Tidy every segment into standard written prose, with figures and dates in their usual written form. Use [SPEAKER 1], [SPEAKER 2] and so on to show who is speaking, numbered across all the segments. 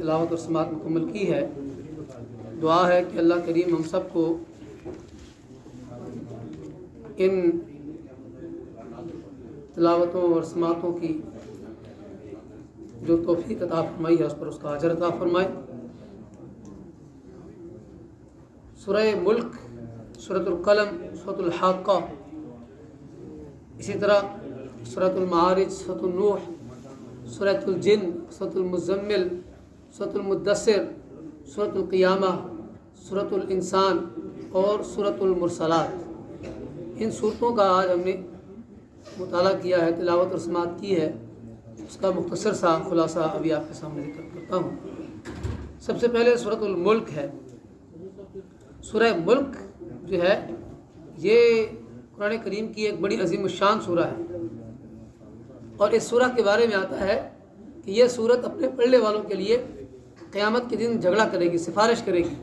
[SPEAKER 1] تلاوت اور سماعت مکمل کی ہے۔ دعا ہے کہ اللہ کریم ہم سب کو ان تلاوتوں اور سماعتوں کی جو توفیق عطا فرمائی ہے اس پر اس کا اجر عطا فرمائے۔ سورہ ملک، سورۃ القلم، سورۃ الحاقہ، اسی طرح سورۃ المعارج، سورۃ النوح، سورۃ الجن، سورۃ المزمل، سورۃ المدثر، سورۃ القیامہ، سورۃ الانسان اور سورۃ المرسلات، ان صورتوں کا آج ہم نے مطالعہ کیا ہے، تلاوت اور سماعت کی ہے۔ اس کا مختصر سا خلاصہ ابھی آپ کے سامنے ذکر کرتا ہوں۔ سب سے پہلے سورۃ الملک ہے۔ سورہ ملک جو ہے یہ قرآن کریم کی ایک بڑی عظیم الشان سورہ ہے، اور اس سورہ کے بارے میں آتا ہے کہ یہ سورت اپنے پڑھنے والوں کے لیے قیامت کے دن جھگڑا کرے گی، سفارش کرے گی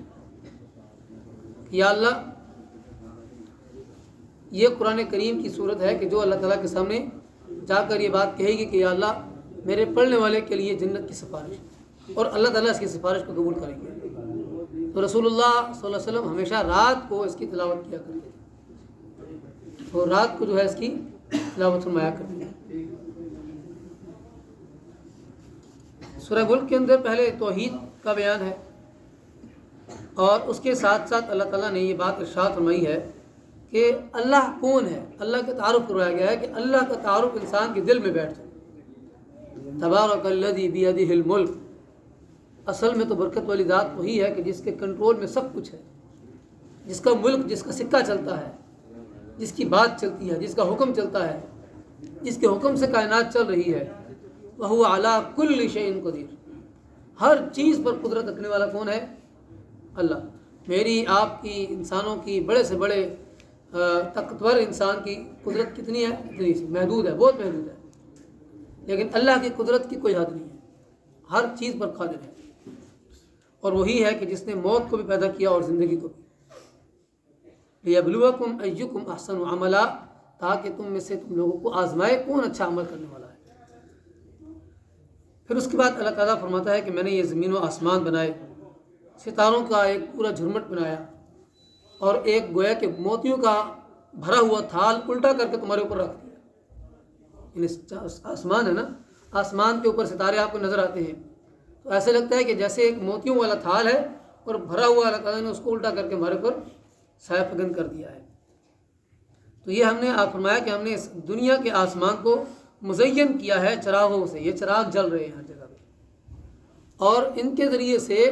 [SPEAKER 1] کہ یا اللہ، یہ قرآن کریم کی صورت ہے کہ جو اللہ تعالیٰ کے سامنے جا کر یہ بات کہے گی کہ یا اللہ، میرے پڑھنے والے کے لیے جنت کی سفارش، اور اللہ تعالیٰ اس کی سفارش کو قبول کریں گے۔ تو رسول اللہ صلی اللہ علیہ وسلم ہمیشہ رات کو اس کی تلاوت کیا کرتے تھے، اور رات کو جو ہے اس کی تلاوت فرمایا کرتے تھے۔ سورہ ملک کے اندر پہلے توحید کا بیان ہے، اور اس کے ساتھ ساتھ اللہ تعالیٰ نے یہ بات ارشاد فرمائی ہے کہ اللہ کون ہے، اللہ کا تعارف کروایا گیا ہے کہ اللہ کا تعارف انسان کے دل میں بیٹھ جائے۔ تبارک الذی بیدہ الملک، اصل میں تو برکت والی ذات وہی ہے کہ جس کے کنٹرول میں سب کچھ ہے، جس کا ملک، جس کا سکہ چلتا ہے، جس کی بات چلتی ہے، جس کا حکم چلتا ہے، جس کے حکم سے کائنات چل رہی ہے۔ وَهُوَ عَلَىٰ كُلِّ شَيْءٍ قدیر، ہر چیز پر قدرت رکھنے والا کون ہے؟ اللہ۔ میری، آپ کی، انسانوں کی، بڑے سے بڑے طاقتور انسان کی قدرت کتنی ہے؟ اتنی سی محدود ہے، بہت محدود ہے، لیکن اللہ کی قدرت کی کوئی حد نہیں ہے، ہر چیز پر قادر ہے۔ اور وہی ہے کہ جس نے موت کو بھی پیدا کیا اور زندگی کو بھی، لِيَبْلُوَكُمْ أَيُّكُمْ أَحْسَنُ عَمَلًا، تاکہ تم میں سے تم لوگوں کو آزمائے کون اچھا عمل کرنے والا ہے۔ پھر اس کے بعد اللہ تعالیٰ فرماتا ہے کہ میں نے یہ زمین و آسمان بنائے، ستاروں کا ایک پورا جھرمٹ بنایا، اور ایک گویا کہ موتیوں کا بھرا ہوا تھال الٹا کر کے تمہارے اوپر رکھ دیا۔ آسمان ہے نا، آسمان کے اوپر ستارے آپ کو نظر آتے ہیں تو ایسے لگتا ہے کہ جیسے ایک موتیوں والا تھال ہے، اور بھرا ہوا اللہ تعالیٰ نے اس کو الٹا کر کے ہمارے اوپر سایہ فگن کر دیا ہے۔ تو یہ ہم نے آپ فرمایا کہ ہم نے اس دنیا کے آسمان کو مزین کیا ہے چراغوں سے، یہ چراغ جل رہے ہیں ہر جگہ پہ، اور ان کے ذریعے سے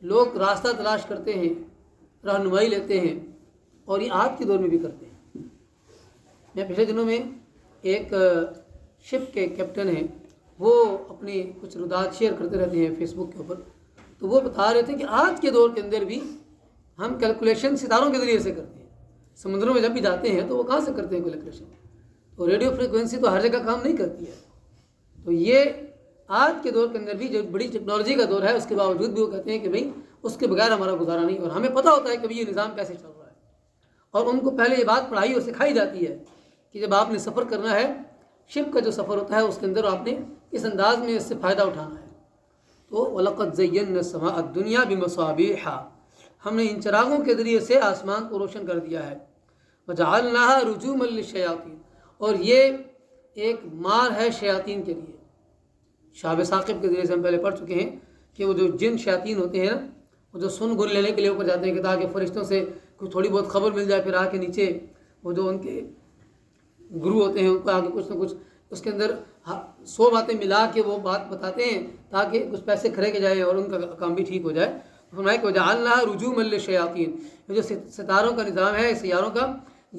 [SPEAKER 1] لوگ راستہ تلاش کرتے ہیں، رہنمائی لیتے ہیں، اور یہ آج کے دور میں بھی کرتے ہیں۔ میں پچھلے دنوں میں ایک شپ کے کیپٹن ہیں، وہ اپنی کچھ ردات شیئر کرتے رہتے ہیں فیس بک کے اوپر، تو وہ بتا رہے تھے کہ آج کے دور کے اندر بھی ہم کیلکولیشن ستاروں کے ذریعے سے کرتے ہیں۔ سمندروں میں جب بھی جاتے ہیں تو وہ کہاں سے کرتے ہیں کیلکولیشن؟ تو ریڈیو فریکوینسی تو ہر جگہ کام نہیں کرتی ہے۔ تو یہ آج کے دور کے اندر بھی جو بڑی ٹیکنالوجی کا دور ہے، اس کے باوجود بھی وہ کہتے ہیں کہ بھئی اس کے بغیر ہمارا گزارا نہیں، اور ہمیں پتہ ہوتا ہے کہ یہ نظام کیسے چل رہا ہے، اور ان کو پہلے یہ بات پڑھائی اور سکھائی جاتی ہے کہ جب آپ نے سفر کرنا ہے، شپ کا جو سفر ہوتا ہے اس کے اندر آپ نے اس انداز میں اس سے فائدہ اٹھانا ہے۔ تو وَلَقَدْ زَيَّنَّا السَّمَاءَ الدُّنْيَا بِمَصَابِيحَ، ہم نے ان چراغوں کے ذریعے سے آسمان کو روشن کر دیا ہے۔ وَجَعَلْنَاهَا رُجُومًا لِلشَّيَاطِينِ، اور یہ ایک مار ہے شیاطین کے لیے۔ شہاب ثاقب کے ذریعے سے ہم پہلے پڑھ چکے ہیں کہ وہ جو جن شیاطین ہوتے ہیں نا، وہ جو سن گن لینے کے لیے اوپر جاتے ہیں کہ تاکہ فرشتوں سے کوئی تھوڑی بہت خبر مل جائے، پھر آ کے نیچے وہ جو ان کے گرو ہوتے ہیں ان کو آگے کچھ نہ کچھ اس کے اندر 100 باتیں ملا کے وہ بات بتاتے ہیں تاکہ کچھ پیسے کھڑے کے جائیں اور ان کا کام بھی ٹھیک ہو جائے۔ فرمایا کہ وَجَعَلْنَاهَا رُجُومًا لِلشَّيَاطِينِ، یہ جو ستاروں کا نظام ہے سیاروں کا،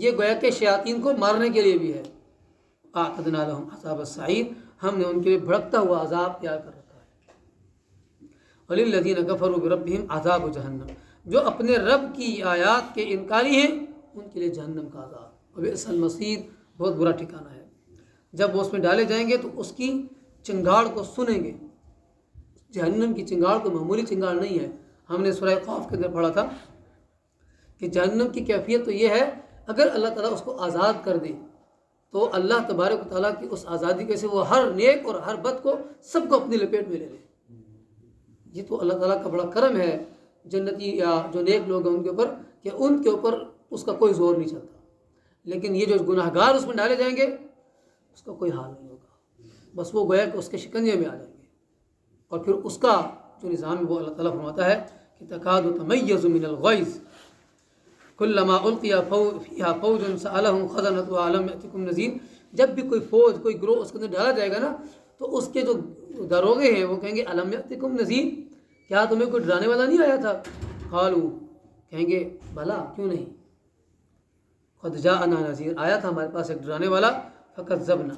[SPEAKER 1] یہ گویا کہ شیاطین کو مارنے کے لیے بھی ہے۔ أَعْتَدْنَا لَهُمْ عَذَابَ السَّعِيرِ، ہم نے ان کے لیے بھڑکتا ہوا عذاب تیار کر رکھا ہے۔ وَلِلَّذِينَ كَفَرُوا بِرَبِّهِمْ عَذَابُ جَهَنَّمَ، جو اپنے رب کی آیات کے انکاری ہیں ان کے لیے جہنم کا عذاب، وَبِئْسَ الْمَصِيرُ، بہت برا ٹھکانہ ہے۔ جب وہ اس میں ڈالے جائیں گے تو اس کی چنگاڑ کو سنیں گے۔ جہنم کی چنگاڑ کو معمولی چنگاڑ نہیں ہے۔ ہم نے سورہ قاف کے اندر پڑھا تھا کہ جہنم کی کیفیت تو یہ ہے، اگر اللہ تعالیٰ اس کو آزاد کر دے تو اللہ تبارک و تعالیٰ کی اس آزادی کے سے وہ ہر نیک اور ہر بد کو سب کو اپنی لپیٹ میں لے لے. یہ تو اللہ تعالیٰ کا بڑا کرم ہے جنتی یا جو نیک لوگ ہیں ان کے اوپر، کہ ان کے اوپر اس کا کوئی زور نہیں چلتا. لیکن یہ جو گناہ گار اس میں ڈالے جائیں گے اس کا کوئی حال نہیں ہوگا، بس وہ گویا کہ اس کے شکنجے میں آ جائیں گے. اور پھر اس کا جو نظام ہے وہ اللہ تعالیٰ فرماتا ہے کہ تکاد تمیز من الغیظ کلما القی فیہا فوج سألہم خزنتها الم یأتکم نذیر. جب بھی کوئی فوج کوئی گروہ اس کے اندر ڈالا جائے گا نا تو اس کے جو داروغے ہیں وہ کہیں گے الم یأتکم نذیر، کیا تمہیں کوئی ڈرانے والا نہیں آیا تھا؟ قالوا، کہیں گے بھلا کیوں نہیں، قد جاءنا نذیر، آیا تھا ہمارے پاس ایک ڈرانے والا، فکذبنا،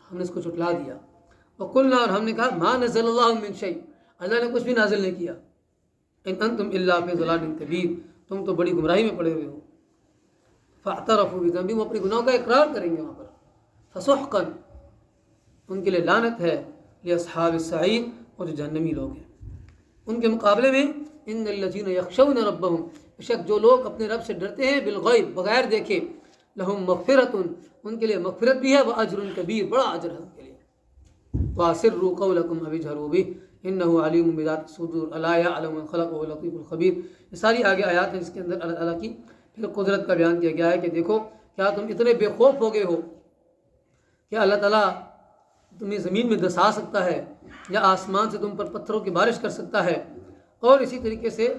[SPEAKER 1] ہم نے اس کو جھٹلا دیا، وقلنا، اور ہم نے کہا ما نزل اللہ من شیء، اللہ نے کچھ بھی نازل نہیں کیا، ان انتم الا فی ضلال کبیر، تم تو بڑی گمراہی میں پڑے ہوئے ہو. فاعترفوا بذنبہم، وہ اپنے گناہوں کا اقرار کریں گے وہاں پر. فسحقا، ان کے لیے لعنت ہے، لاصحاب السعیر، اور جو جہنمی لوگ ہیں. ان کے مقابلے میں ان الذین یخشون ربہم، بے شک جو لوگ اپنے رب سے ڈرتے ہیں بالغیب، بغیر دیکھے، لہم مغفرۃ، ان کے لیے مغفرت بھی ہے، واجر کبیر، بڑا اجر ہے ان کے لیے. واسروا قولکم او اجہروا بہ انہ علیم بذات الصدور الا یعلم من خلق وهو اللطیف الخبیر. یہ ساری آگے آیات ہیں جس کے اندر اللہ تعالیٰ کی پھر قدرت کا بیان کیا گیا ہے کہ دیکھو کیا تم اتنے بے خوف ہو گئے ہو کہ اللہ تعالیٰ تمہیں زمین میں دسا سکتا ہے یا آسمان سے تم پر پتھروں کی بارش کر سکتا ہے. اور اسی طریقے سے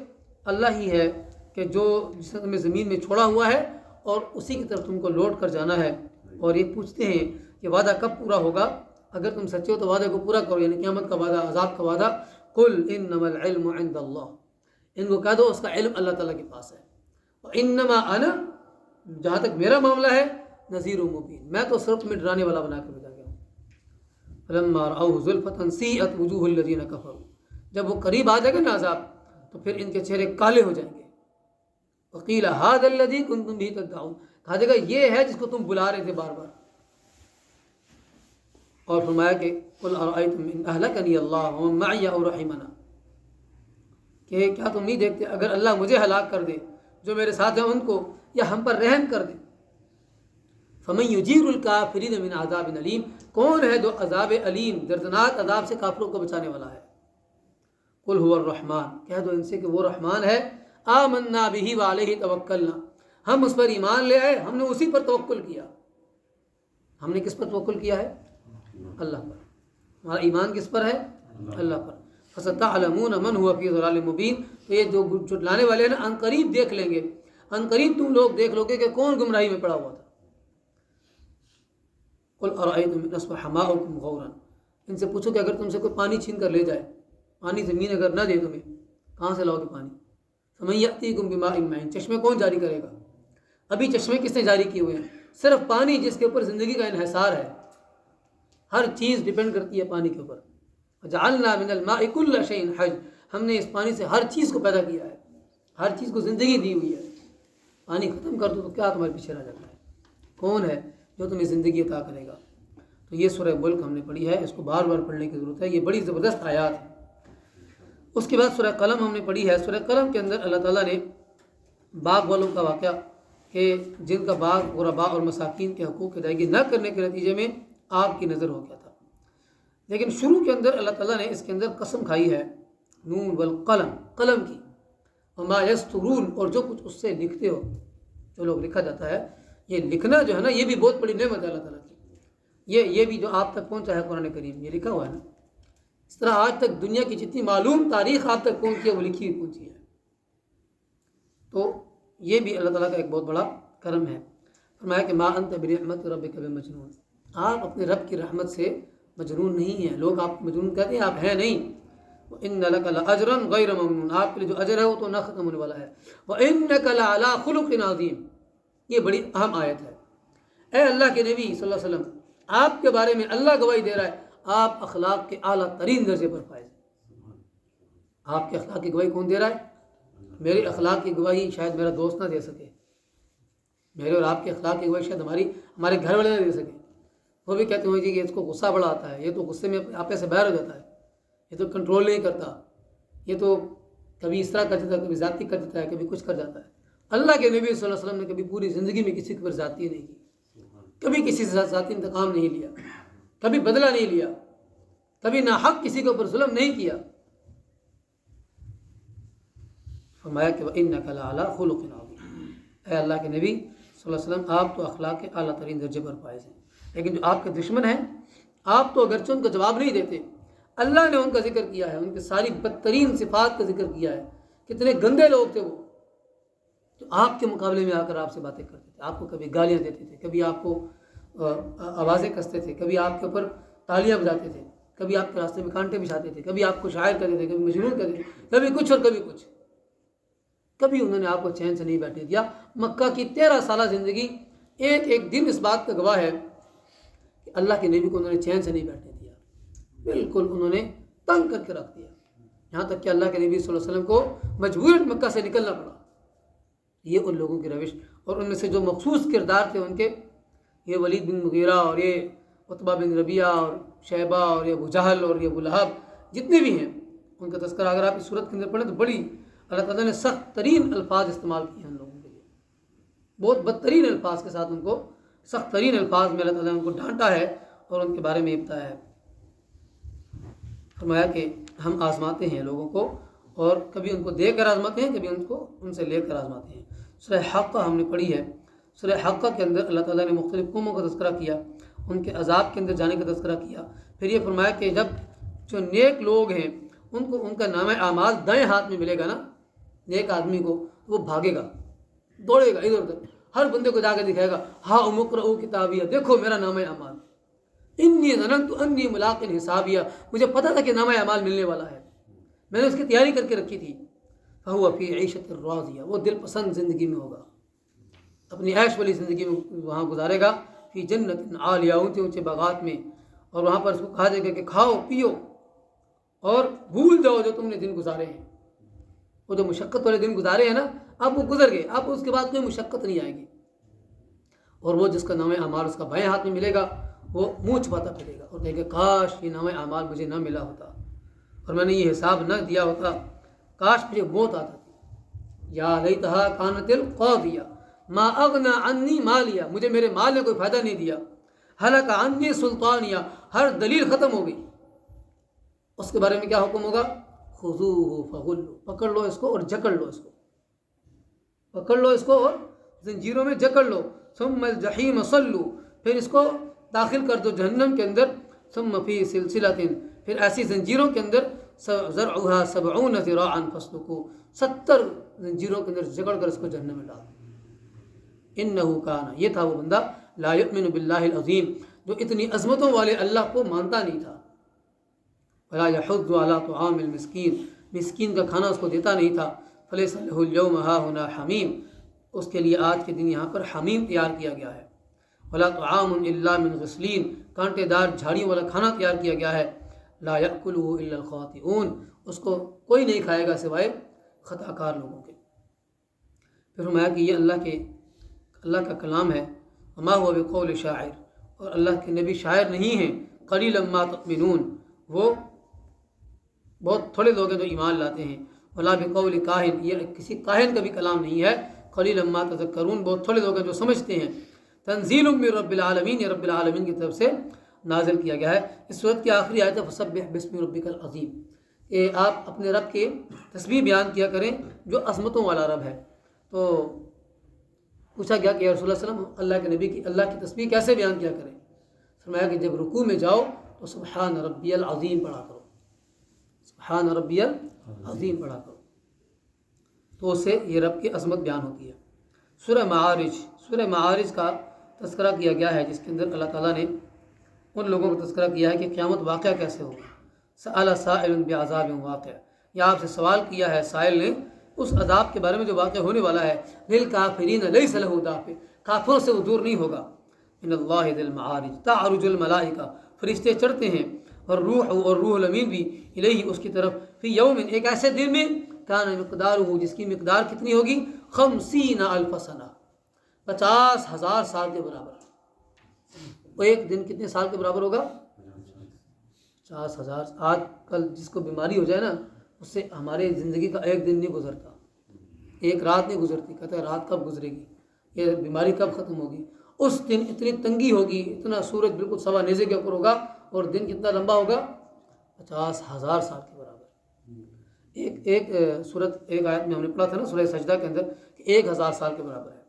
[SPEAKER 1] اللہ ہی ہے کہ جو جس نے تمہیں زمین میں چھوڑا ہوا ہے اور اسی کی طرف تم کو لوٹ کر جانا ہے. اور یہ پوچھتے ہیں کہ وعدہ کب پورا ہوگا، اگر تم سچے ہو تو وعدے کو پورا کرو، یعنی قیامت کا وعدہ، عذاب کا وعدہ. قل انما العلم عند اللہ، ان کو کہہ دو اس کا علم اللہ تعالیٰ کے پاس ہے. انما انا، جہاں تک میرا معاملہ ہے، نذیر و مبین، میں تو صرف تمہیں ڈرانے والا بنا کر بھیجا گیا ہوں. فلما رأوه زلفة سیئت وجوہ الذین کفروا، جب وہ قریب آ جائے گا نا عذاب تو پھر ان کے چہرے کالے ہو جائیں گے. وقیل ھذا الذی کنتم بہ تدعون، کہا جائے گا یہ ہے جس کو تم بلا رہے تھے بار بار. اور فرمایا کہ قل ارأیتم ان اہلکنی اللہ ومن معی او رحمنا، کہ کیا تم نہیں دیکھتے اگر اللہ مجھے ہلاک کر دے، جو میرے ساتھ ہیں ان کو، یا ہم پر رحم کر دے. فمن یجیر الکافرین من عذاب علیم، کون ہے جو عذاب علیم، دردناک عذاب سے کافروں کو بچانے والا ہے. قل هو الرحمن، کہہ دو ان سے کہ وہ رحمان ہے. آمنا بہ وعلیہ توکلنا، ہم اس پر ایمان لے آئے، ہم نے اسی پر توکل کیا. ہم نے کس پر توکل کیا ہے؟ اللہ پر. ہمارا ایمان کس پر ہے؟ اللہ پر. فستعلمون من هو فی ضلال مبین، تو یہ جو جھٹلانے والے ہیں نا ان قریب دیکھ لیں گے، ان قریب تم لوگ دیکھ لو گے کہ کون گمراہی میں پڑا ہوا تھا. قل ارأیتم ان اصبح ماؤکم غورا، ان سے پوچھو کہ اگر تم سے کوئی پانی چھین کر لے جائے، پانی زمین اگر نہ دے تمہیں، کہاں سے لاؤ گے پانی؟ فمن یأتیکم بماء معین، چشمے کون جاری کرے گا؟ ابھی چشمے کس نے جاری کیے ہوئے ہیں؟ صرف پانی جس کے اوپر زندگی کا انحصار ہے، ہر چیز ڈیپینڈ کرتی ہے پانی کے اوپر. وجعلنا من الماء كل شيء حي، ہم نے اس پانی سے ہر چیز کو پیدا کیا ہے، ہر چیز کو زندگی دی ہوئی ہے. پانی ختم کر دو تو کیا تمہارے پیچھے رہ جاتا ہے؟ کون ہے جو تمہیں زندگی عطا کرے گا؟ تو یہ سورہ ملک ہم نے پڑھی ہے، اس کو بار بار پڑھنے کی ضرورت ہے، یہ بڑی زبردست آیات ہے. اس کے بعد سورہ قلم ہم نے پڑھی ہے. سورہ قلم کے اندر اللہ تعالیٰ نے باغ والوں کا واقعہ، کہ جن کا باغ غرباء اور مساکین کے حقوق کی ادائیگی نہ کرنے کے نتیجے میں آگ کی نظر ہو گیا تھا. لیکن شروع کے اندر اللہ تعالیٰ نے اس کے اندر قسم کھائی ہے نون والقلم، قلم کی، وما یسطرون، اور جو کچھ اس سے لکھتے ہو، جو لوگ لکھا جاتا ہے. یہ لکھنا جو ہے نا یہ بھی بہت بڑی نعمت ہے اللہ تعالیٰ کی. یہ بھی جو آپ تک پہنچا ہے قرآن کریم، یہ لکھا ہوا ہے نا. اس طرح آج تک دنیا کی جتنی معلوم تاریخ آپ تک پہنچی ہے وہ لکھی ہوئی پہنچی ہے. تو یہ بھی اللہ تعالیٰ کا ایک بہت بڑا کرم ہے. فرمایا کہ ما انت بنعمت ربک بمجنون، آپ اپنے رب کی رحمت سے مجنون نہیں ہیں. لوگ آپ مجنون کہتے ہیں، آپ ہیں نہیں. وَإِنَّ لَكَ لَأَجْرًا غَيْرَ مَمْنُونٍ، آپ کے لیے جو اجر ہے وہ تو نہ ختم ہونے والا ہے. وَإِنَّكَ لَعَلَىٰ خُلُقٍ عَظِيمٍ، یہ بڑی اہم آیت ہے. اے اللہ کے نبی صلی اللہ علیہ وسلم، آپ کے بارے میں اللہ گواہی دے رہا ہے، آپ اخلاق کے اعلیٰ ترین درجے پر فائز. آپ کے اخلاق کی گواہی کون دے رہا ہے؟ میرے اخلاق کی گواہی شاید میرا دوست نہ دے سکے، میرے اور آپ کے اخلاق کی گواہی شاید ہمارے گھر والے نہ دے سکے. وہ بھی کہتے ہیں جی کہ اس کو غصہ بڑا آتا ہے، یہ تو غصے میں آپے سے باہر ہو جاتا ہے، یہ تو کنٹرول نہیں کرتا، یہ تو کبھی اس طرح کر دیتا ہے، کبھی ذاتی کر دیتا ہے، کبھی کچھ کر جاتا ہے. اللہ کے نبی صلی اللہ علیہ وسلم نے کبھی پوری زندگی میں کسی کے اوپر ذاتی نہیں کی، کبھی کسی سے ذاتی انتقام نہیں لیا، کبھی بدلہ نہیں لیا، کبھی ناحق کسی کے اوپر ظلم نہیں کیا۔ فرمایا کہ وَإِنَّكَ لَعَلَىٰ خُلُقٍ عَظِيمٍ، اے اللہ کے نبی صلی اللہ علیہ وسلم آپ تو اخلاق کے اعلیٰ ترین درجے پر فائز ہیں، لیکن جو آپ کے دشمن ہیں آپ تو اگرچہ ان کا جواب نہیں دیتے، اللہ نے ان کا ذکر کیا ہے، ان کی ساری بدترین صفات کا ذکر کیا ہے، کتنے گندے لوگ تھے وہ، تو آپ کے مقابلے میں آ کر آپ سے باتیں کرتے تھے، آپ کو کبھی گالیاں دیتے تھے، کبھی آپ کو آوازیں کستے تھے، کبھی آپ کے اوپر تالیاں بجاتے تھے، کبھی آپ کے راستے میں کانٹے بچھاتے تھے، کبھی آپ کو شاعر کہتے تھے، کبھی مجنون کہتے تھے، کبھی کچھ اور کبھی کچھ، کبھی انہوں نے آپ کو چین سے نہیں بیٹھنے دیا۔ مکہ کی 13 سالہ زندگی ایک ایک دن اس بات کا گواہ ہے کہ اللہ کے نبی کو انہوں نے چین سے نہیں بیٹھنے دیا، بالکل انہوں نے تنگ کر کے رکھ دیا، یہاں تک کہ اللہ کے نبی صلی اللہ علیہ وسلم کو مجبوراً مکہ سے نکلنا پڑا۔ یہ ان لوگوں کی روش، اور ان میں سے جو مخصوص کردار تھے ان کے، یہ ولید بن مغیرہ اور یہ عتبہ بن ربیعہ اور شیبہ اور یہ ابو جہل اور یہ ابو لہب، جتنے بھی ہیں ان کا تذکرہ اگر آپ اس صورت کے اندر پڑھیں تو بڑی اللہ تعالیٰ نے سخت ترین الفاظ استعمال کیے ہیں ان لوگوں کے لیے، بہت بدترین الفاظ کے ساتھ ان کو، سخت ترین الفاظ میں اللہ تعالیٰ نے ان کو ڈانٹا ہے اور ان کے بارے میں بتایا ہے۔ فرمایا کہ ہم آزماتے ہیں لوگوں کو، اور کبھی ان کو دے کر آزماتے ہیں، کبھی ان کو ان سے لے کر آزماتے ہیں۔ سورہ حقہ ہم نے پڑھی ہے، سورہ حقہ کے اندر اللہ تعالیٰ نے مختلف قوموں کا تذکرہ کیا، ان کے عذاب کے اندر جانے کا تذکرہ کیا، پھر یہ فرمایا کہ جب جو نیک لوگ ہیں ان کو ان کا نام اعمال دائیں ہاتھ میں ملے گا نا، نیک آدمی کو، وہ بھاگے گا، دوڑے گا ادھر ادھر، ہر بندے کو جا کے دکھائے گا، ہاں اقرؤ کتابیہ، دیکھو میرا نام اعمال، انی ظننت انی ملاق حسابیہ، مجھے پتہ تھا کہ نام اعمال ملنے والا ہے، میں نے اس کی تیاری کر کے رکھی تھی۔ فہو فی عیشۃ راضیہ، وہ دل پسند زندگی میں ہوگا، اپنی عیش والی زندگی میں وہاں گزارے گا، فی جنت عالیہ، اونچے اونچے باغات میں، اور وہاں پر اس کو کہا جائے گا کہ کھاؤ پیو اور بھول جاؤ جو تم نے دن گزارے ہیں، وہ جو مشقت والے دن گزارے ہیں نا، اب وہ گزر گئے، اب اس کے بعد کوئی مشقت نہیں آئے گی، اور وہ جس کا نام اعمال اس کا بائیں ہاتھ میں ملے گا وہ منہ چھپاتا پھرے گا اور کہے گا کاش یہ نام اعمال مجھے نہ ملا ہوتا اور میں نے یہ حساب نہ دیا ہوتا، کاش مجھے موت آتا تھی، یا لیتہا کانت القاضیہ ما اغنی عنی مالیہ، مجھے میرے مال نے کوئی فائدہ نہیں دیا، ہلک عنی سلطانیہ، ہر دلیل ختم ہو گئی۔ اس کے بارے میں کیا حکم ہوگا؟ خذوہ فغلوا، پکڑ لو اس کو اور جکڑ لو اس کو، پکڑ لو اس کو اور زنجیروں میں جکڑ لو، ثم الجحیم صلوا، پھر اس کو داخل کر دو جہنم کے اندر، ثم فی سلسلۃ، پھر ایسی زنجیروں کے اندر، ذرعها 70 ذراعا فاسلکوہ، 70 زنجیروں کے اندر جکڑ کر اس کو جہنم میں ڈال دو۔ انہ کان، یہ تھا وہ بندہ، لا یؤمن باللہ العظیم، جو اتنی عظمتوں والے اللہ کو مانتا نہیں تھا، ولا یحض علی طعام المسکین، مسکین کا کھانا اس کو دیتا نہیں تھا، فلیس لہ اليوم ہاہنا حمیم، اس کے لیے آج کے دن یہاں پر حمیم تیار کیا گیا ہے، ولا طعام الا من غسلین، کانٹے دار جھاڑیوں والا کھانا تیار کیا گیا ہے، لا یأکلہ الا الخاطئون، اس کو کوئی نہیں کھائے گا سوائے خطا کار لوگوں کے۔ پھر فرمایا کہ یہ اللہ کا کلام ہے، وما هو بقول شاعر، اور اللہ کے نبی شاعر نہیں ہیں، قلیلا ما تؤمنون، وہ بہت تھوڑے لوگ ہیں جو ایمان لاتے ہیں، ولا بقول کاہن، یہ کسی کاہن کا بھی کلام نہیں ہے، قلیلا ما تذکرون، بہت تھوڑے لوگ ہیں جو سمجھتے ہیں، تنزیل من رب العالمین، یہ رب العالمین کی طرف سے نازل کیا گیا ہے۔ اس صورت کی آخری آیت ہے فسبح باسم ربک العظیم، کہ آپ اپنے رب کے تسبیح بیان کیا کریں جو عظمتوں والا رب ہے۔ تو پوچھا گیا کہ یا رسول اللہ صلی اللہ علیہ وسلم، اللہ کے نبی کی اللہ کی تسبیح کیسے بیان کیا کریں؟ فرمایا کہ جب رکوع میں جاؤ تو سبحان ربی العظیم پڑھا کرو، سبحان ربی العظیم پڑھا کرو، تو اس سے یہ رب کی عظمت بیان ہوتی ہے۔ سورہ معارج کا تذکرہ کیا گیا ہے، جس کے اندر اللہ تعالیٰ نے ان لوگوں کا تذکرہ کیا ہے کہ قیامت واقعہ کیسے ہوگی۔ سأل سائل بعذاب واقع، یا آپ سے سوال کیا ہے سائل نے اس عذاب کے بارے میں جو واقع ہونے والا ہے، للکافرین لیس لہ دافع، کافروں سے وہ دور نہیں ہوگا۔ ان اللہ ذی المعارج تعرج الملائکہ، فرشتے چڑھتے ہیں، اور روح الامین بھی الیہ، اس کی طرف، فی یوم، ایک ایسے دن میں، کان مقدارہ، جس کی مقدار کتنی ہوگی؟ 50,000 سنہ، 50,000 سال کے برابر۔ وہ ایک دن کتنے سال کے برابر ہوگا؟ 50,000۔ آج کل جس کو بیماری ہو جائے نا، اس سے ہمارے زندگی کا ایک دن نہیں گزرتا، ایک رات نہیں گزرتی، کہتا ہے رات کب گزرے گی، یہ بیماری کب ختم ہوگی، اس دن اتنی تنگی ہوگی، اتنا سورج بالکل سوا نیزے کے اوپر ہوگا، اور دن کتنا لمبا ہوگا؟ 50,000 سال کے برابر۔ ایک صورت، ایک آیت میں ہم نے پڑھا تھا نا سورہ سجدہ کے اندر کہ 1000 سال کے برابر ہے۔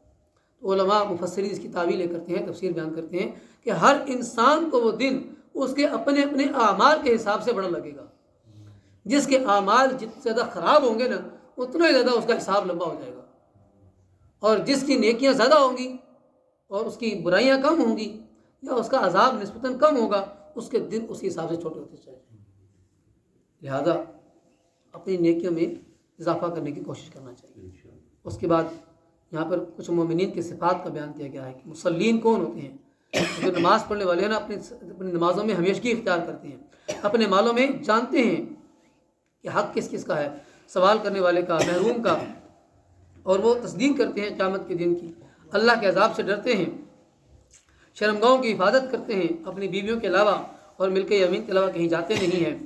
[SPEAKER 1] تو علماء مفسرین اس کی تعویلیں کرتے ہیں، تفسیر بیان کرتے ہیں کہ ہر انسان کو وہ دن اس کے اپنے اپنے اعمال کے حساب سے بڑا لگے گا۔ جس کے اعمال جتنے زیادہ خراب ہوں گے نا، اتنا ہی زیادہ اس کا حساب لمبا ہو جائے گا، اور جس کی نیکیاں زیادہ ہوں گی اور اس کی برائیاں کم ہوں گی، یا اس کا عذاب نسبتاً کم ہوگا، اس کے دن اسی حساب سے چھوٹے ہوتے چلے جائیں گے۔ لہذا اپنی نیکیوں میں اضافہ کرنے کی کوشش کرنا چاہیے۔ اس کے بعد یہاں پر کچھ مومنین کی صفات کا بیان کیا گیا ہے کہ مصلین کون ہوتے ہیں۔ جو نماز پڑھنے والے ہیں نا، اپنی نمازوں میں ہمیشگی اختیار کرتے ہیں، اپنے مالوں میں جانتے ہیں کہ حق کس کس کا ہے، سوال کرنے والے کا، محروم کا، اور وہ تصدیق کرتے ہیں قیامت کے دن کی، اللہ کے عذاب سے ڈرتے ہیں، شرمگاہوں کی حفاظت کرتے ہیں، اپنی بیویوں کے علاوہ اور ملک یمین کے علاوہ کہیں جاتے نہیں ہیں،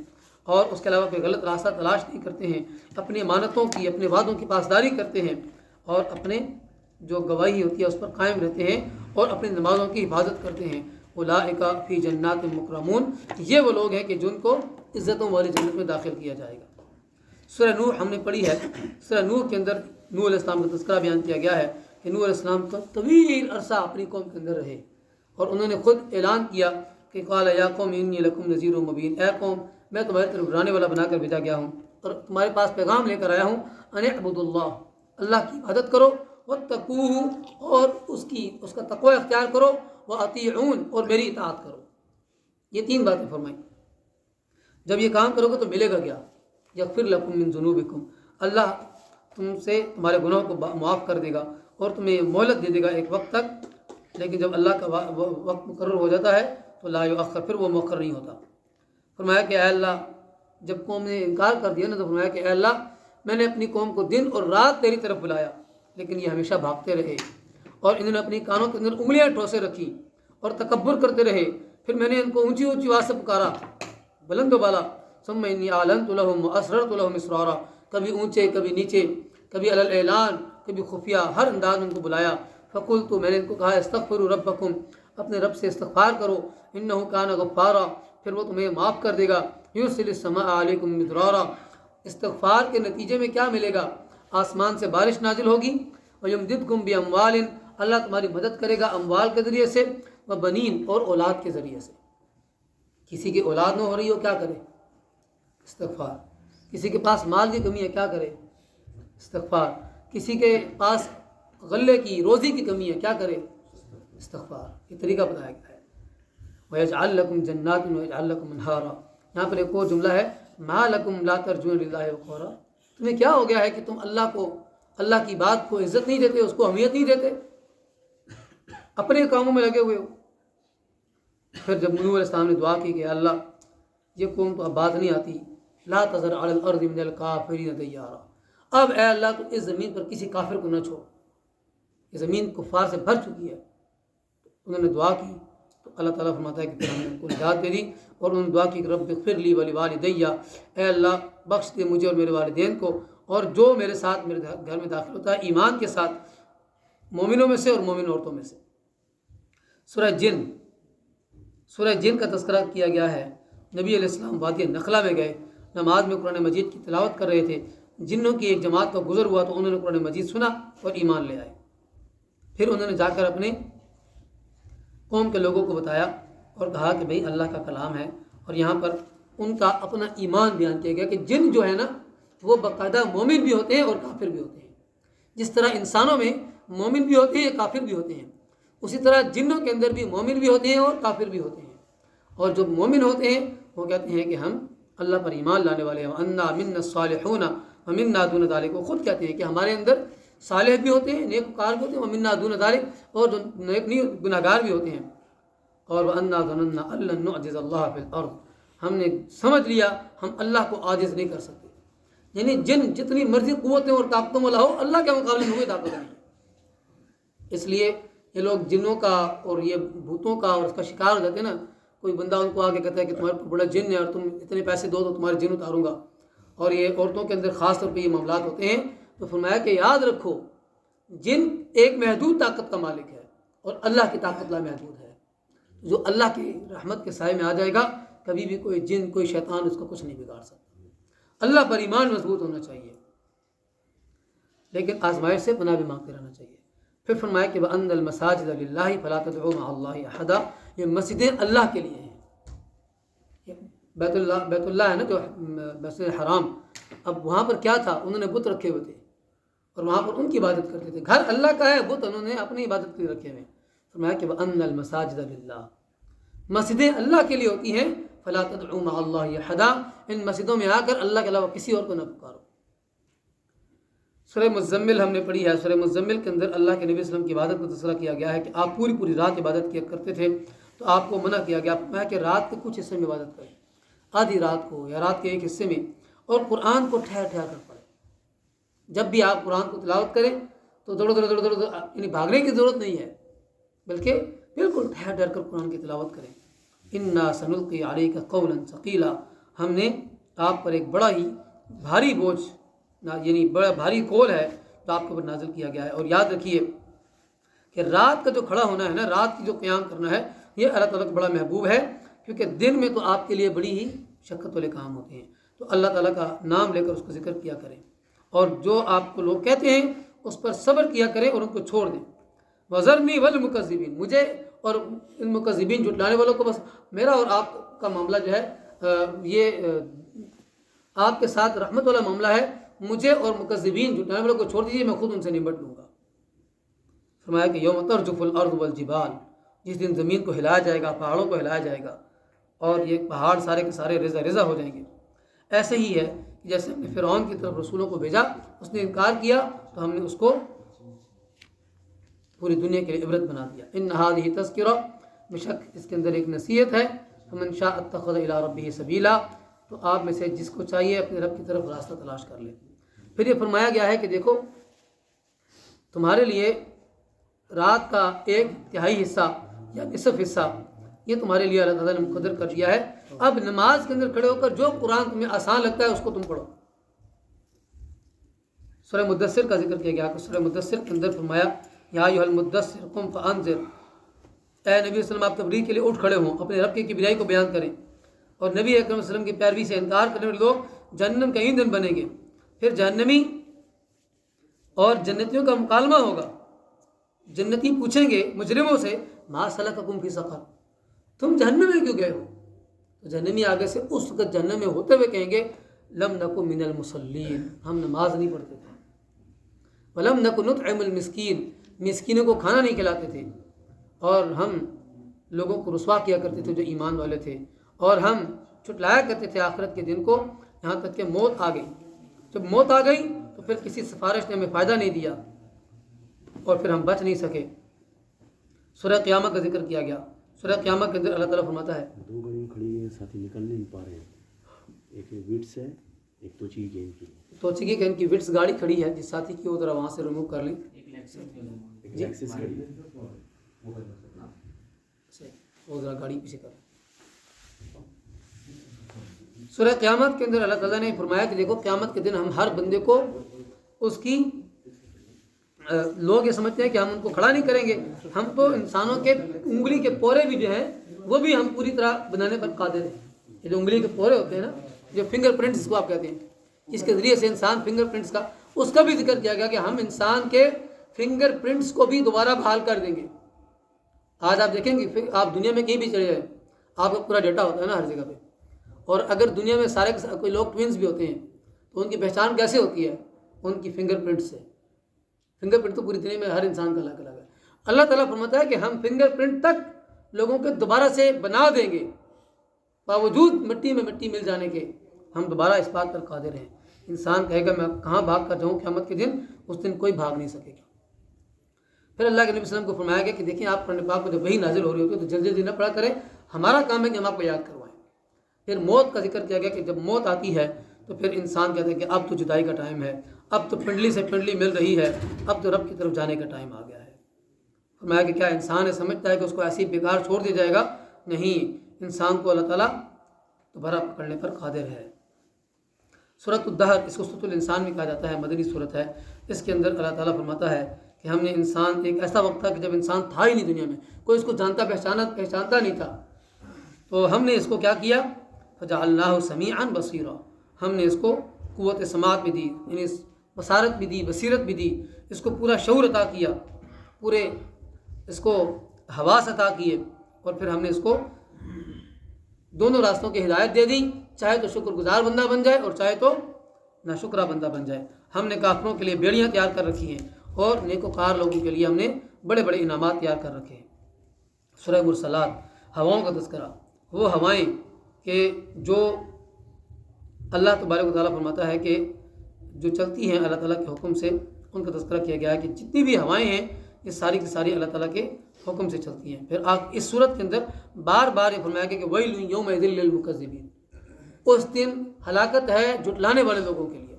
[SPEAKER 1] اور اس کے علاوہ کوئی غلط راستہ تلاش نہیں کرتے ہیں، اپنی امانتوں کی، اپنے وعدوں کی پاسداری کرتے ہیں، اور اپنے جو گواہی ہوتی ہے اس پر قائم رہتے ہیں، اور اپنی نمازوں کی حفاظت کرتے ہیں۔ اولئک فی جنات مکرمون، یہ وہ لوگ ہیں کہ جن کو عزتوں والی جنت میں داخل کیا جائے گا۔ سورہ نوح ہم نے پڑھی ہے۔ سورہ نوح کے اندر نوح علیہ السلام کا تذکرہ بیان کیا گیا ہے کہ نوح علیہ السلام کا طویل عرصہ اپنی قوم کے اندر رہے، اور انہوں نے خود اعلان کیا کہ قال یا قوم انی لکم نذیر مبین، اے قوم میں تمہاری طرف ڈرانے والا بنا کر بھیجا گیا ہوں، اور تمہارے پاس پیغام لے کر آیا ہوں، ان اعبدوا اللہ، اللہ کی عبادت کرو، واتقوہ، اور اس کا تقوی اختیار کرو، واطیعون، اور میری اطاعت کرو۔ یہ 3 باتیں فرمائیں۔ جب یہ کام کرو گے تو ملے گا کیا؟ یغفر لکم من ذنوبکم، اللہ تم سے تمہارے گناہوں کو معاف کر دے گا، اور تمہیں مہلت دے دے گا ایک وقت تک، لیکن جب اللہ کا وقت مقرر ہو جاتا ہے تو لا یؤخر، پھر وہ مؤخر نہیں ہوتا۔ فرمایا کہ اے اللہ، جب قوم نے انکار کر دیا نا تو فرمایا کہ اے اللہ، میں نے اپنی قوم کو دن اور رات تیری طرف بلایا، لیکن یہ ہمیشہ بھاگتے رہے، اور انہوں نے اپنی کانوں کے اندر انگلیاں ٹھوسے رکھی اور تکبر کرتے رہے۔ پھر میں نے ان کو اونچی اونچی آواز سے پکارا، بلند و بالا، ثم انی اعلنت لهم واسررت لهم اسرارا، کبھی اونچے، کبھی نیچے، کبھی علی الاعلان، کبھی خفیہ، ہر انداز میں ان کو بلایا۔ فقلت، میں نے ان کو کہا، استغفروا ربکم، اپنے رب سے استغفار کرو، انہ کان غفارا، پھر وہ تمہیں معاف کر دے گا، یرسل السماء علیکم مدرارا، استغفار کے نتیجے میں کیا ملے گا؟ آسمان سے بارش نازل ہوگی، ویمددکم باموال، اللہ تمہاری مدد کرے گا اموال کے ذریعے سے، وبنین، اور اولاد کے ذریعے سے۔ کسی کی اولاد نہ ہو رہی ہو، کیا کرے؟ استغفار۔ کسی کے پاس مال کی کمی ہے، کیا کرے؟ استغفار۔ کسی کے پاس غلے کی، روزی کی کمی ہے، کیا کرے؟ استغفار۔ یہ طریقہ بتایا گیا ہے۔ وَيَجْعَلْ لَكُمْ جَنَّاتٍ وَيَجْعَلْ لَكُمْ أَنْهَارًا، یہاں پر ایک اور جملہ ہے، مَا لَكُمْ لَا تَرْجُونَ لِلَّهِ وَقَارًا، تمہیں کیا ہو گیا ہے کہ تم اللہ کی بات کو عزت نہیں دیتے، اس کو اہمیت نہیں دیتے، اپنے کاموں میں لگے ہوئے ہو۔ پھر جب نوح علیہ السلام نے دعا کی کہ اللہ، یہ قوم تو اب بات نہیں آتی، لا تذر علی الارض من الکافرین دیارا، اب اے اللہ تو اس زمین پر کسی کافر کو نہ چھوڑ، یہ زمین کفار سے بھر چکی ہے۔ انہوں نے دعا کی تو اللہ تعالیٰ فرماتا ہے کہ پھر ہم نے ان کو نجات دے دی، اور انہوں نے دعا کی کہ رب اغفر لی ولوالدی، اے اللہ بخش دے مجھے اور میرے والدین کو، اور جو میرے ساتھ میرے گھر میں داخل ہوتا ہے ایمان کے ساتھ، مومنوں میں سے اور مومن عورتوں میں سے۔ سورہ جن کا تذکرہ کیا گیا ہے۔ نبی علیہ السلام وادی نخلا میں گئے، نماز میں قرآن مجید کی تلاوت کر رہے تھے، جنوں کی ایک جماعت کا گزر ہوا تو انہوں نے قرآن مجید سنا اور ایمان لے آئے۔ پھر انہوں نے جا کر اپنے قوم کے لوگوں کو بتایا اور کہا کہ بھئی اللہ کا کلام ہے، اور یہاں پر ان کا اپنا ایمان بیان کیا گیا کہ جن جو ہے نا وہ باقاعدہ مومن بھی ہوتے ہیں اور کافر بھی ہوتے ہیں۔ جس طرح انسانوں میں مومن بھی ہوتے ہیں، کافر بھی ہوتے ہیں، اسی طرح جنوں کے اندر بھی مومن بھی ہوتے ہیں اور کافر بھی ہوتے ہیں۔ اور جو مومن ہوتے ہیں وہ کہتے ہیں کہ ہم اللہ پر ایمان لانے والے ہیں، وَأَنَّا مِنَّا الصَّالِحُونَ وَمِنَّا دُونَ ذَلِكَ، وہ خود کہتے ہیں کہ ہمارے اندر صالح بھی ہوتے ہیں، نیک کار بھی ہوتے ہیں، وَمِنَّا دُونَ ذَلِكَ، اور جو نیک نہیں گناہ گار بھی ہوتے ہیں، اور وَأَنَّا ظَنَنَّا أَن لَّن نُعْجِزَ اللَّهَ فِي الْأَرْضِ، ہم نے سمجھ لیا ہم اللہ کو عاجز نہیں کر سکتے۔ یعنی جن جتنی مرضی قوتیں اور طاقتوں والا ہو، اللہ کے مقابلے میں کوئی طاقت نہیں ہے۔ اس لیے یہ لوگ جنوں کا اور یہ بھوتوں کا اور اس کا شکار ہو جاتے ہیں نا، کوئی بندہ ان کو آگے کہتا ہے کہ تمہارے بڑا جن ہے اور تم اتنے پیسے دو تو تمہارے جن اتاروں گا، اور یہ عورتوں کے اندر خاص طور پہ یہ معاملات ہوتے ہیں، تو فرمایا کہ یاد رکھو جن ایک محدود طاقت کا مالک ہے اور اللہ کی طاقت لامحدود ہے. جو اللہ کی رحمت کے سائے میں آ جائے گا کبھی بھی کوئی جن کوئی شیطان اس کو کچھ نہیں بگاڑ سکتا. اللہ پر ایمان مضبوط ہونا چاہیے لیکن آزمائش سے پناہ بھی مانگتے رہنا چاہیے. پھر فرمایا کہ وَأَنَّ الْمَسَاجِدَ لِلَّهِ فَلَا تَدْعُوا مَعَ اللَّهِ أَحَدًا. یہ مسجدیں اللہ کے لیے ہیں. بیت اللہ ہے نا جو مسجد حرام، اب وہاں پر کیا تھا؟ انہوں نے بت رکھے ہوئے تھے اور وہاں پر ان کی عبادت کرتے تھے. گھر اللہ کا ہے، بت انہوں نے اپنی عبادت کے لیے رکھے ہوئے. فرمایا کہ وَأَنَّ الْمَسَاجِدَ لِلَّهِ، مسجدیں اللہ کے لیے ہوتی ہیں. فَلَا تَدْعُوا مَعَ اللَّهِ أَحَدًا، ان مسجدوں میں آ کر اللہ کے علاوہ کسی اور کو نہ پکارو. سورہ مزمل ہم نے پڑھی ہے. سورہ مزمل کے اندر اللہ کے نبی صلی اللہ علیہ وسلم کی عبادت کا تذکرہ کیا گیا ہے کہ آپ پوری رات عبادت کیا کرتے تھے. تو آپ کو منع کیا گیا کہ رات کے کچھ حصے میں عبادت کریں، آدھی رات کو یا رات کے ایک حصے میں، اور قرآن کو ٹھہر ٹھہر کر پڑھیں. جب بھی آپ قرآن کو تلاوت کریں تو دوڑ یعنی بھاگنے کی ضرورت نہیں ہے، بلکہ بالکل ٹھہر ٹھہر کر قرآن کی تلاوت کریں. اِنَّا سَنُلْقِي عَلَيْكَ قَوْلًا ثَقِيلًا، ہم نے آپ پر ایک بڑا ہی بھاری بوجھ یعنی بڑا بھاری قول ہے جو آپ کے اوپر نازل کیا گیا ہے. اور یاد رکھیے کہ رات کا جو کھڑا ہونا ہے نا، رات کی جو قیام کرنا ہے، یہ اللہ تعالیٰ کو بڑا محبوب ہے، کیونکہ دن میں تو آپ کے لیے بڑی ہی شقت والے کام ہوتے ہیں. تو اللہ تعالیٰ کا نام لے کر اس کا ذکر کیا کریں، اور جو آپ کو لوگ کہتے ہیں اس پر صبر کیا کریں اور ان کو چھوڑ دیں. وَذَرْنِي وَالْمُكَذِّبِينَ، مجھے اور ان مکذبین جھٹلانے والوں کو بس میرا اور آپ کا معاملہ جو ہے یہ آپ کے ساتھ رحمت والا معاملہ ہے. مجھے اور مکذبین جھٹلانے والوں کو چھوڑ دیجیے، میں خود ان سے نمٹ لوں گا. فرمایا کہ یوم ترجف الارض والجبال، جس دن زمین کو ہلایا جائے گا، پہاڑوں کو ہلایا جائے گا اور یہ پہاڑ سارے کے سارے رضا ہو جائیں گے. ایسے ہی ہے جیسے ہم نے فرعون کی طرف رسولوں کو بھیجا، اس نے انکار کیا تو ہم نے اس کو پوری دنیا کے لیے عبرت بنا دیا. ان هذه تذکرہ، بے شک اس کے اندر ایک نصیحت ہے. فمن شاء اتخذ الى ربه سبیلا، تو آپ میں سے جس کو چاہیے اپنے رب کی طرف راستہ تلاش کر لے. پھر یہ فرمایا گیا ہے کہ دیکھو تمہارے لیے رات کا ایک تہائی حصہ یا نصف حصہ یہ تمہارے لیے اللہ تعالیٰ نے مقدر کر دیا ہے. اب نماز کے اندر کھڑے ہو کر جو قرآن تمہیں آسان لگتا ہے اس کو تم پڑھو. سورہ مدثر کا ذکر کیا گیا کہ سورہ مدثر کے اندر فرمایا یا ایھا المدثر قم فانذر، اے نبی صلی اللہ علیہ وسلم آپ تبلیغ کے لیے اٹھ کھڑے ہوں، اپنے رب کی کبریائی کو بیان کریں. اور نبی اکرم صلی اللہ علیہ وسلم کی پیروی سے انکار کرنے والے لوگ جہنم کا ایندھن بنیں گے. پھر جہنمی اور جنتیوں کا مکالمہ ہوگا. جنتی پوچھیں گے مجرموں سے ما سلککم فی سقر، تم جہنم میں کیوں گئے ہو؟ تو جہنمی آگے سے اس وقت جہنم میں ہوتے ہوئے کہیں گے لم نکو من المصلین، ہم نماز نہیں پڑھتے تھے. ولم نکو نطعم المسکین، مسکینوں کو کھانا نہیں کھلاتے تھے. اور ہم لوگوں کو رسوا کیا کرتے تھے جو ایمان والے تھے، اور ہم چھٹلایا کرتے تھے آخرت کے دن کو، یہاں تک کہ موت آ گئی. جب موت آ گئی تو پھر کسی سفارش نے ہمیں فائدہ نہیں دیا اور پھر ہم بچ نہیں سکے. سورہ قیامت کا ذکر کیا گیا. سورہ قیامت کے اندر اللہ تعالیٰ فرماتا ہے
[SPEAKER 2] دو گاڑیاں کھڑی ہیں، ساتھی نکل نہیں پا رہے ہیں. ایک وٹس ہے، ایک توچی گیم کی.
[SPEAKER 1] توچی کی کی وٹس گاڑی کھڑی ہے، جس ساتھی کی وہ ذرا وہاں سے ریموو کر لیں.
[SPEAKER 2] ایک لیکسس کھڑی ہے.
[SPEAKER 1] وہ ذرا گاڑی پیچھے کر. سورہ قیامت کے اندر اللہ تعالیٰ نے فرمایا کہ دیکھو قیامت کے دن ہم ہر بندے کو اس کی لوگ یہ سمجھتے ہیں کہ ہم ان کو کھڑا نہیں کریں گے. ہم تو انسانوں کے انگلی کے پورے بھی جو ہیں وہ بھی ہم پوری طرح بنانے پر قادر ہیں. یہ جو انگلی کے پورے ہوتے ہیں نا، جو فنگر پرنٹس کو آپ کہتے ہیں، جس کے ذریعے سے انسان فنگر پرنٹس کا اس کا بھی ذکر کیا گیا کہ ہم انسان کے فنگر پرنٹس کو بھی دوبارہ بحال کر دیں گے. آج آپ دیکھیں گے آپ دنیا میں کہیں بھی چلے جائیں، آپ کا پورا ڈیٹا ہوتا ہے نا ہر جگہ پہ. اور اگر دنیا میں سارے کوئی لوگ ٹوینز بھی ہوتے ہیں تو ان کی پہچان کیسے ہوتی ہے؟ ان کی فنگر پرنٹ سے. فنگر پرنٹ تو پوری دنیا میں ہر انسان کا الگ الگ ہے. اللہ تعالیٰ فرماتا ہے کہ ہم فنگر پرنٹ تک لوگوں کے دوبارہ سے بنا دیں گے، باوجود مٹی میں مٹی مل جانے کے ہم دوبارہ اس بات پر قادر ہیں. انسان کہے گا میں کہاں بھاگ کر جاؤں قیامت کے دن، اس دن کوئی بھاگ نہیں سکے گا. پھر اللہ کے نبی صلی اللہ علیہ وسلم کو فرمایا گیا کہ دیکھیں آپ قرآن پاک میں جب وحی نازل ہو رہی ہوتی ہے تو جلدی جلدی نہ پڑھا کریں، ہمارا کام ہے کہ ہم آپ کو یاد کروائیں. پھر موت کا ذکر کیا گیا کہ جب موت آتی ہے تو پھر انسان کہتا ہے کہ اب تو جدائی کا ٹائم ہے، اب تو پنڈلی سے پنڈلی مل رہی ہے، اب تو رب کی طرف جانے کا ٹائم آ گیا ہے. فرمایا کہ کیا انسان سمجھتا ہے کہ اس کو ایسی بیکار چھوڑ دیا جائے گا؟ نہیں، انسان کو اللہ تعالیٰ دوبارہ پکڑنے پر قادر ہے. سورۃ الدہر، اس کو سورۃ الانسان بھی کہا جاتا ہے، مدنی سورت ہے. اس کے اندر اللہ تعالیٰ فرماتا ہے کہ ہم نے انسان، ایک ایسا وقت تھا کہ جب انسان تھا ہی نہیں دنیا میں، کوئی اس کو جانتا پہچانتا نہیں تھا، تو ہم نے اس کو کیا کیا؟ فجعلناہ سمیعا بصیرا، ہم نے اس کو قوت سماعت بھی دی، یعنی بصارت بھی دی، بصیرت بھی دی، اس کو پورا شعور عطا کیا، پورے اس کو حواس عطا کیے، اور پھر ہم نے اس کو دونوں راستوں کی ہدایت دے دی، چاہے تو شکر گزار بندہ بن جائے اور چاہے تو ناشکرہ بندہ بن جائے۔ ہم نے کافروں کے لیے بیڑیاں تیار کر رکھی ہیں اور نیکوکار لوگوں کے لیے ہم نے بڑے بڑے انعامات تیار کر رکھے ہیں۔ سورہ مرسلات، ہواؤں کا تذکرہ، وہ ہوائیں کہ جو اللہ تبارک و تعالیٰ فرماتا ہے کہ جو چلتی ہیں اللہ تعالیٰ کے حکم سے، ان کا تذکرہ کیا گیا ہے کہ جتنی بھی ہوائیں ہیں یہ ساری کی ساری اللہ تعالیٰ کے حکم سے چلتی ہیں۔ پھر آپ اس صورت کے اندر بار بار یہ فرمایا گیا کہ ویل یومئذ للمکذبین، اس دن ہلاکت ہے جھٹلانے والے لوگوں کے لیے،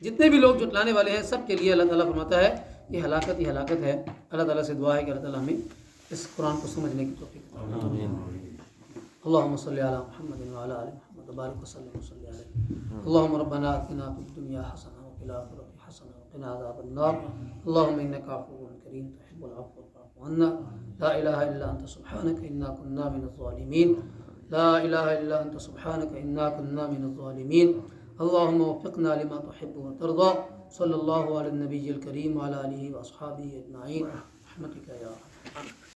[SPEAKER 1] جتنے بھی لوگ جھٹلانے والے ہیں سب کے لیے اللہ تعالیٰ فرماتا ہے یہ ہلاکت ہی ہلاکت ہے۔ اللہ تعالیٰ سے دعا ہے کہ اللہ تعالیٰ ہمیں اس قرآن کو سمجھنے کی توفیق عطا فرمائے۔ اللهم صل على محمد وعلى ال محمد وبارك وسلم وصل عليه۔ اللهم ربنا آتنا في الدنيا حسنة وفي الآخرة حسنة وقنا عذاب النار۔ اللهم إنك عفو كريم تحب العفو فاعف عنا۔ لا إله إلا أنت سبحانك إنا كنا من الظالمين۔ لا إله إلا أنت سبحانك إنا كنا من الظالمين۔ اللهم وفقنا لما تحب وترضى۔ صلى الله على النبي الكريم وعلى آله وأصحابه أجمعين برحمتك يا أرحم الراحمين۔